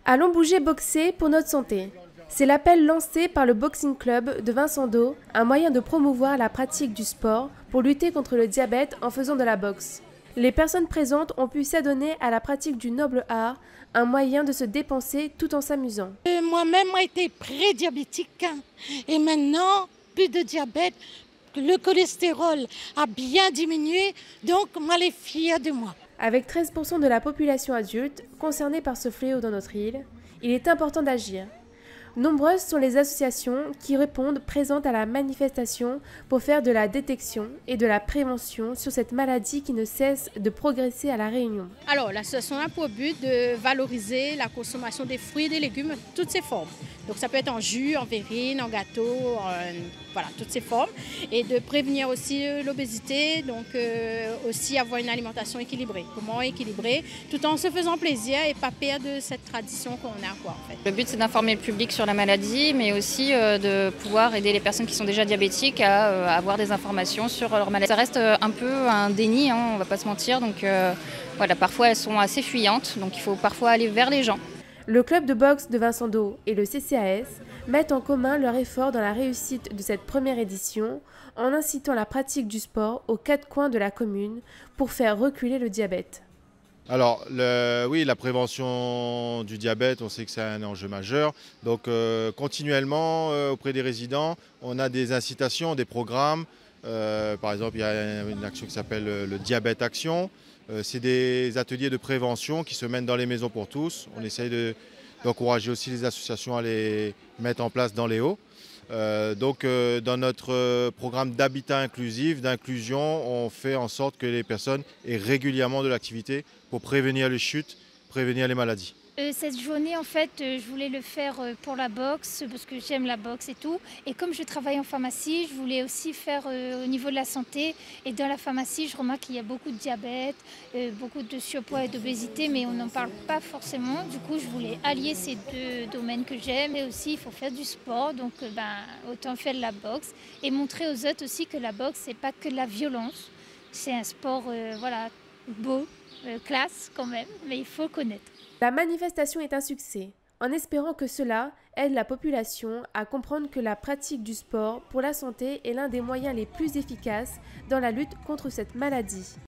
Allons bouger boxer pour notre santé. C'est l'appel lancé par le Boxing Club de Vincent d'O, un moyen de promouvoir la pratique du sport pour lutter contre le diabète en faisant de la boxe. Les personnes présentes ont pu s'adonner à la pratique du noble art, un moyen de se dépenser tout en s'amusant. Moi-même, j'ai été prédiabétique et maintenant, plus de diabète. Le cholestérol a bien diminué, donc moi, elle est fière de moi. Avec 13% de la population adulte concernée par ce fléau dans notre île, il est important d'agir. Nombreuses sont les associations qui répondent présentes à la manifestation pour faire de la détection et de la prévention sur cette maladie qui ne cesse de progresser à La Réunion. Alors, l'association a pour but de valoriser la consommation des fruits et des légumes, toutes ces formes. Donc ça peut être en jus, en verrine, en gâteau, voilà, toutes ces formes. Et de prévenir aussi l'obésité, donc aussi avoir une alimentation équilibrée. Comment équilibrer, tout en se faisant plaisir et pas perdre cette tradition qu'on a, en fait. Le but, c'est d'informer le public sur la maladie, mais aussi de pouvoir aider les personnes qui sont déjà diabétiques à avoir des informations sur leur maladie. Ça reste un peu un déni, on ne va pas se mentir, donc voilà, parfois elles sont assez fuyantes, donc il faut parfois aller vers les gens. Le club de boxe de Vincent d'O et le CCAS mettent en commun leurs efforts dans la réussite de cette première édition en incitant la pratique du sport aux quatre coins de la commune pour faire reculer le diabète. Alors oui, la prévention du diabète, on sait que c'est un enjeu majeur. Donc continuellement auprès des résidents, on a des incitations, des programmes. Par exemple, il y a une action qui s'appelle le Diabète Action. C'est des ateliers de prévention qui se mènent dans les maisons pour tous. On essaye d'encourager aussi les associations à les mettre en place dans les Hauts. Dans notre programme d'habitat inclusif, d'inclusion, on fait en sorte que les personnes aient régulièrement de l'activité pour prévenir les chutes, prévenir les maladies. Cette journée, en fait, je voulais le faire pour la boxe, parce que j'aime la boxe et tout. Et comme je travaille en pharmacie, je voulais aussi faire au niveau de la santé. Et dans la pharmacie, je remarque qu'il y a beaucoup de diabète, beaucoup de surpoids et d'obésité, mais on n'en parle pas forcément. Du coup, je voulais allier ces deux domaines que j'aime. Et aussi, il faut faire du sport, donc autant faire de la boxe. Et montrer aux autres aussi que la boxe, c'est pas que de la violence. C'est un sport voilà, beau, classe quand même, mais il faut connaître. La manifestation est un succès, en espérant que cela aide la population à comprendre que la pratique du sport pour la santé est l'un des moyens les plus efficaces dans la lutte contre cette maladie.